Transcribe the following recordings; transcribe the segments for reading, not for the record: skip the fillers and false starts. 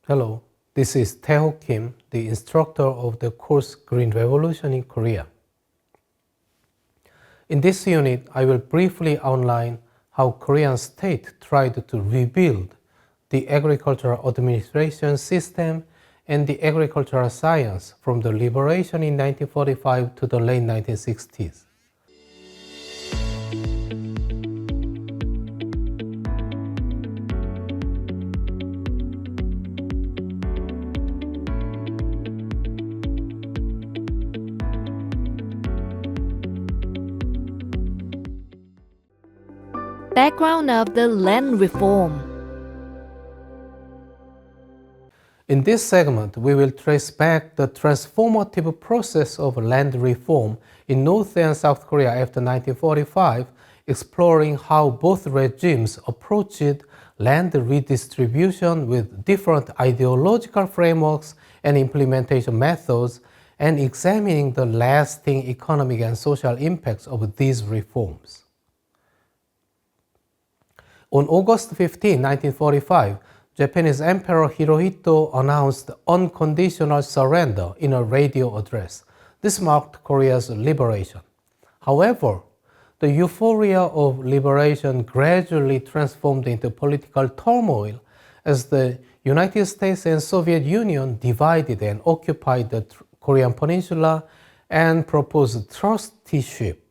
Hello, this is Tae-ho Kim, the instructor of the course Green Revolution in Korea. In this unit, I will briefly outline how Korean state tried to rebuild the agricultural administration system and the agricultural science from the liberation in 1945 to the late 1960s. Background of the land reform. In this segment, we will trace back the transformative process of land reform in North and South Korea after 1945, exploring how both regimes approached land redistribution with different ideological frameworks and implementation methods, and examining the lasting economic and social impacts of these reforms. On August 15, 1945, Japanese Emperor Hirohito announced unconditional surrender in a radio address. This marked Korea's liberation. However, the euphoria of liberation gradually transformed into political turmoil as the United States and Soviet Union divided and occupied the Korean peninsula and proposed trusteeship.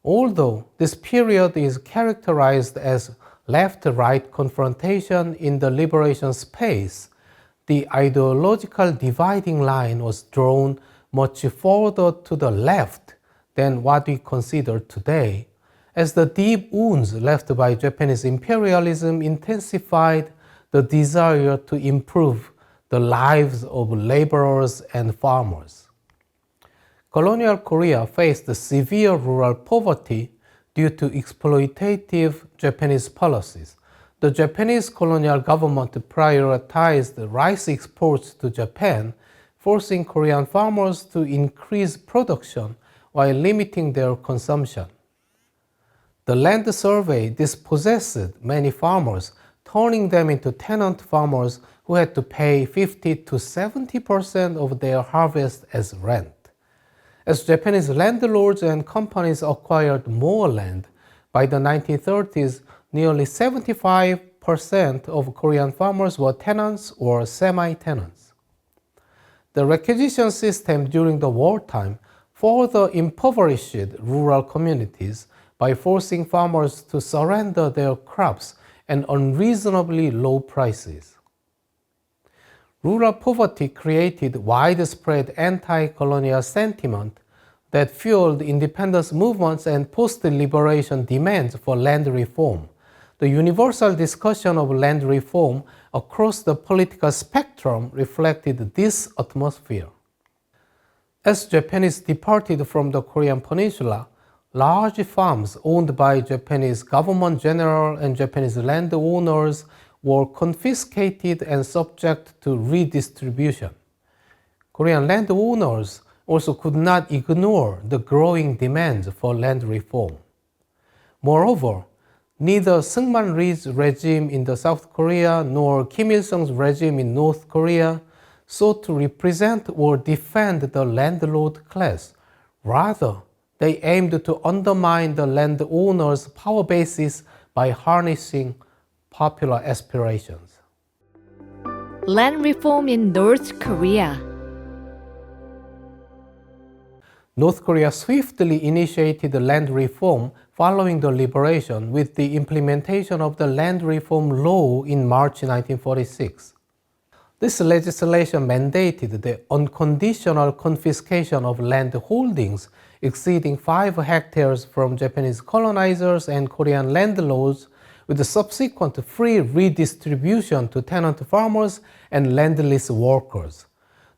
Although this period is characterized as left-right confrontation in the liberation space, the ideological dividing line was drawn much further to the left than what we consider today, as the deep wounds left by Japanese imperialism intensified the desire to improve the lives of laborers and farmers. Colonial Korea faced severe rural poverty due to exploitative Japanese policies. The Japanese colonial government prioritized rice exports to Japan, forcing Korean farmers to increase production while limiting their consumption. The land survey dispossessed many farmers, turning them into tenant farmers who had to pay 50 to 70% of their harvest as rent. As Japanese landlords and companies acquired more land, by the 1930s, nearly 75% of Korean farmers were tenants or semi-tenants. The requisition system during the wartime further impoverished rural communities by forcing farmers to surrender their crops at unreasonably low prices. Rural poverty created widespread anti-colonial sentiment that fueled independence movements and post-liberation demands for land reform. The universal discussion of land reform across the political spectrum reflected this atmosphere. As Japanese departed from the Korean peninsula, large farms owned by Japanese government general and Japanese landowners were confiscated and subject to redistribution. Korean landowners also could not ignore the growing demands for land reform. Moreover, neither Syngman Rhee's regime in the South Korea nor Kim Il-sung's regime in North Korea sought to represent or defend the landlord class. Rather, they aimed to undermine the landowners' power basis by harnessing popular aspirations. Land reform in North Korea. North Korea swiftly initiated land reform following the liberation with the implementation of the Land Reform Law in March 1946. This legislation mandated the unconditional confiscation of land holdings exceeding 5 hectares from Japanese colonizers and Korean landlords, with the subsequent free redistribution to tenant farmers and landless workers.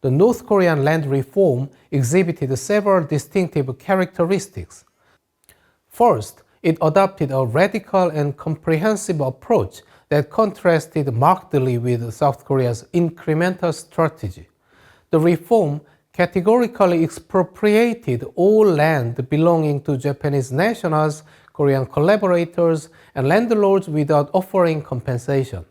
The North Korean land reform exhibited several distinctive characteristics. First, it adopted a radical and comprehensive approach that contrasted markedly with South Korea's incremental strategy. The reform categorically expropriated all land belonging to Japanese nationals, Korean collaborators, and landlords without offering compensation.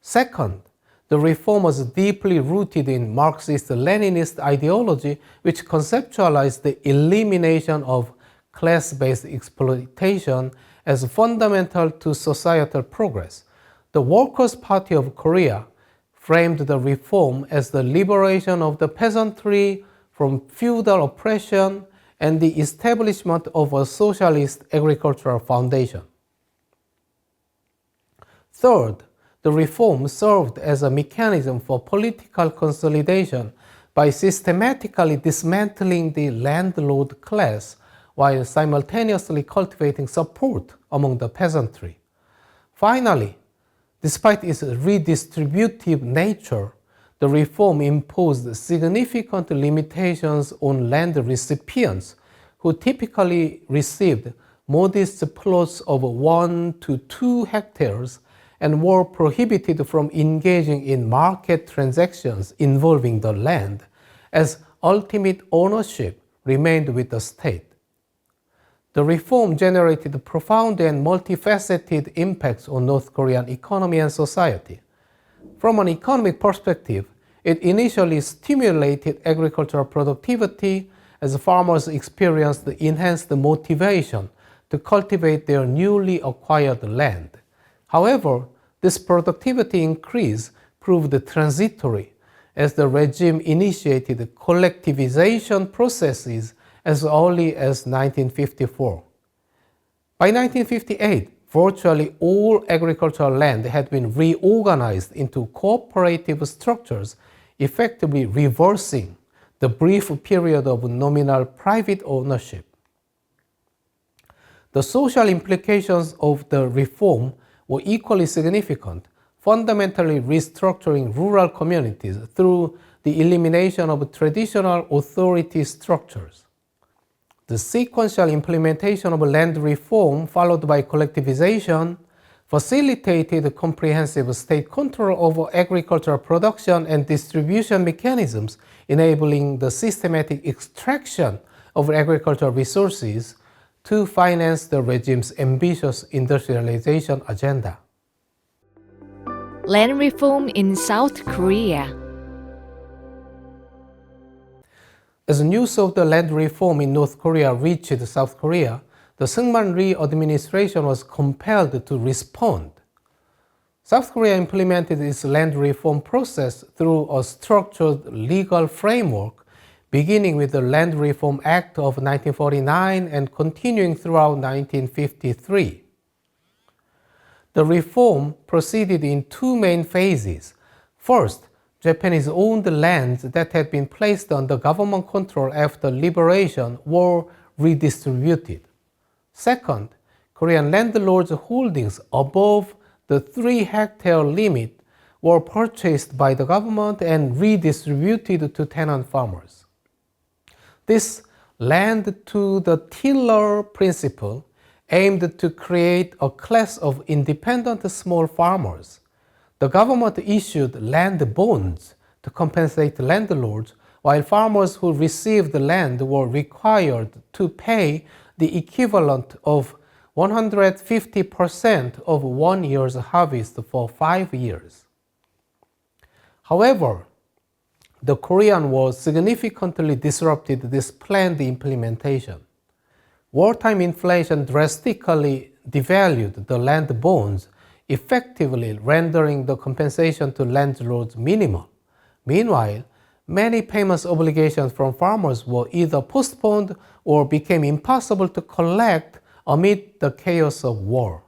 Second, the reform was deeply rooted in Marxist-Leninist ideology, which conceptualized the elimination of class-based exploitation as fundamental to societal progress. The Workers' Party of Korea framed the reform as the liberation of the peasantry from feudal oppression and the establishment of a socialist agricultural foundation. Third, the reform served as a mechanism for political consolidation by systematically dismantling the landlord class while simultaneously cultivating support among the peasantry. Finally, despite its redistributive nature, the reform imposed significant limitations on land recipients who typically received modest plots of 1 to 2 hectares and were prohibited from engaging in market transactions involving the land, as ultimate ownership remained with the state. The reform generated profound and multifaceted impacts on North Korean economy and society. From an economic perspective, it initially stimulated agricultural productivity as farmers experienced enhanced motivation to cultivate their newly acquired land. However, this productivity increase proved transitory as the regime initiated collectivization processes as early as 1954. By 1958, virtually all agricultural land had been reorganized into cooperative structures, effectively reversing the brief period of nominal private ownership. The social implications of the reform were equally significant, fundamentally restructuring rural communities through the elimination of traditional authority structures. The sequential implementation of land reform, followed by collectivization, facilitated comprehensive state control over agricultural production and distribution mechanisms, enabling the systematic extraction of agricultural resources to finance the regime's ambitious industrialization agenda. Land reform in South Korea. As news of the land reform in North Korea reached South Korea, the Syngman Rhee administration was compelled to respond. South Korea implemented its land reform process through a structured legal framework, beginning with the Land Reform Act of 1949 and continuing throughout 1953. The reform proceeded in two main phases. First, Japanese-owned lands that had been placed under government control after liberation were redistributed. Second, Korean landlords' holdings above the 3-hectare limit were purchased by the government and redistributed to tenant farmers. This land to the tiller principle aimed to create a class of independent small farmers. The government issued land bonds to compensate landlords, while farmers who received the land were required to pay the equivalent of 150% of 1 year's harvest for 5 years. However, the Korean War significantly disrupted this planned implementation. Wartime inflation drastically devalued the land bonds, effectively rendering the compensation to landlords minimal. Meanwhile, many payment obligations from farmers were either postponed or became impossible to collect amid the chaos of war.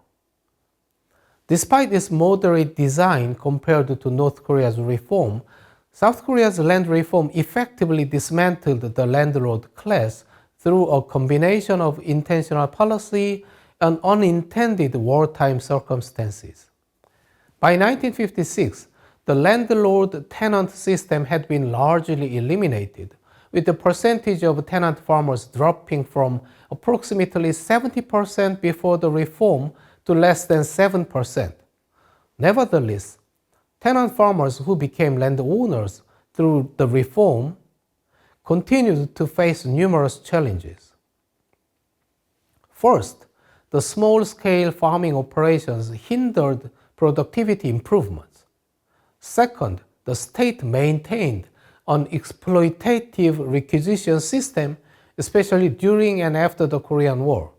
Despite its moderate design compared to North Korea's reform, South Korea's land reform effectively dismantled the landlord class through a combination of intentional policy and unintended wartime circumstances. By 1956, the landlord-tenant system had been largely eliminated, with the percentage of tenant farmers dropping from approximately 70% before the reform to less than 7%. Nevertheless, tenant farmers who became landowners through the reform continued to face numerous challenges. First, the small-scale farming operations hindered productivity improvements. Second, the state maintained an exploitative requisition system, especially during and after the Korean War.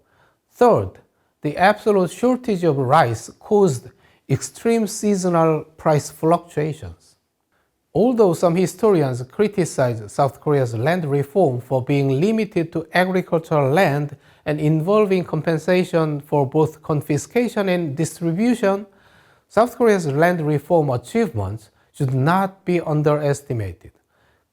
Third, the absolute shortage of rice caused extreme seasonal price fluctuations. Although some historians criticize South Korea's land reform for being limited to agricultural land and involving compensation for both confiscation and distribution, South Korea's land reform achievements should not be underestimated.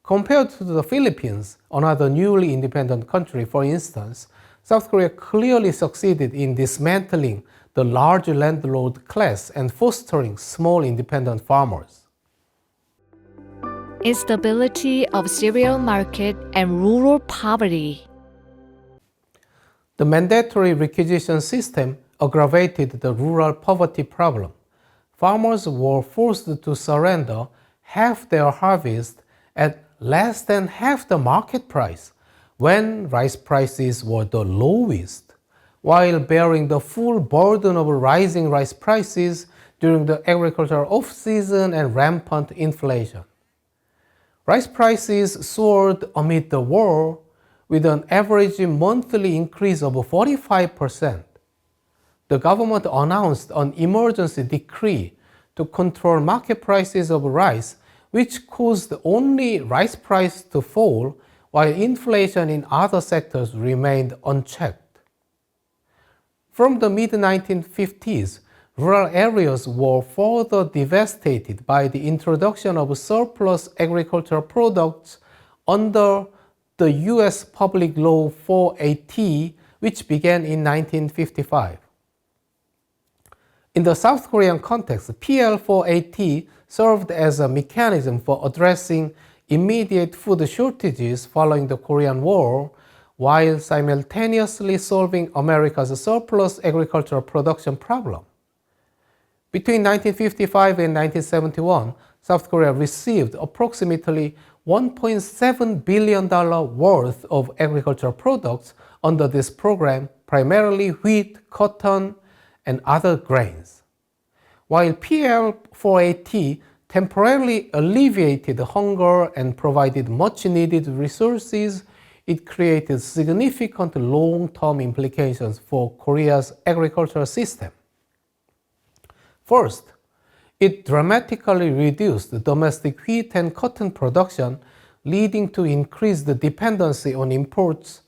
Compared to the Philippines, another newly independent country, for instance, South Korea clearly succeeded in dismantling the large landlord class and fostering small independent farmers. Instability of cereal market and rural poverty. The mandatory requisition system aggravated the rural poverty problem. Farmers were forced to surrender half their harvest at less than half the market price when rice prices were the lowest, while bearing the full burden of rising rice prices during the agricultural off-season and rampant inflation. Rice prices soared amid the war, with an average monthly increase of 45%. The government announced an emergency decree to control market prices of rice, which caused only rice price to fall, while inflation in other sectors remained unchecked. From the mid-1950s, rural areas were further devastated by the introduction of surplus agricultural products under the U.S. Public Law 480, which began in 1955. In the South Korean context, PL 480 served as a mechanism for addressing immediate food shortages following the Korean War, while simultaneously solving America's surplus agricultural production problem. Between 1955 and 1971, South Korea received approximately $1.7 billion worth of agricultural products under this program, primarily wheat, cotton, and other grains. While PL 480 temporarily alleviated hunger and provided much-needed resources, it created significant long-term implications for Korea's agricultural system. First, it dramatically reduced domestic wheat and cotton production, leading to increased dependency on imports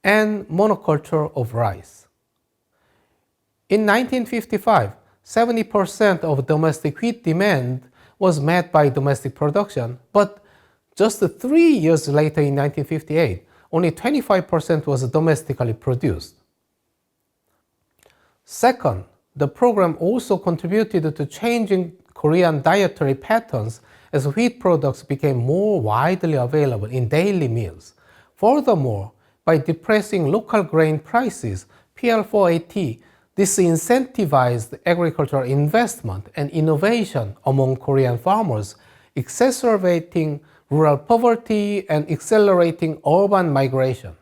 and monoculture of rice. In 1955, 70% of domestic wheat demand was met by domestic production, but just 3 years later in 1958, only 25% was domestically produced. Second, the program also contributed to changing Korean dietary patterns as wheat products became more widely available in daily meals. Furthermore, by depressing local grain prices, PL 480 disincentivized agricultural investment and innovation among Korean farmers, exacerbating rural poverty and accelerating urban migration.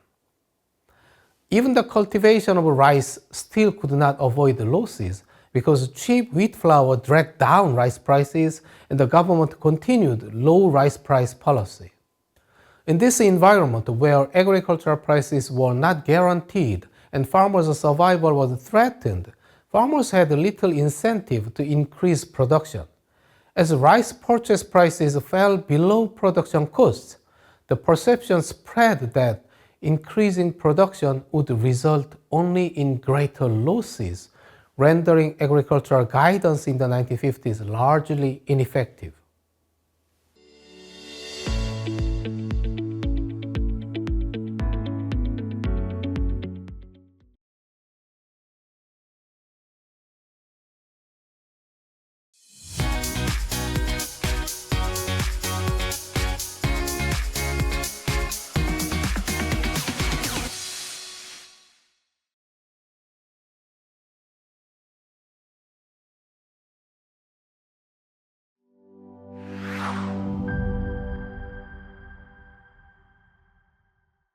Even the cultivation of rice still could not avoid losses because cheap wheat flour dragged down rice prices and the government continued low rice price policy. In this environment where agricultural prices were not guaranteed and farmers' survival was threatened, farmers had little incentive to increase production. As rice purchase prices fell below production costs, the perception spread that increasing production would result only in greater losses, rendering agricultural guidance in the 1950s largely ineffective.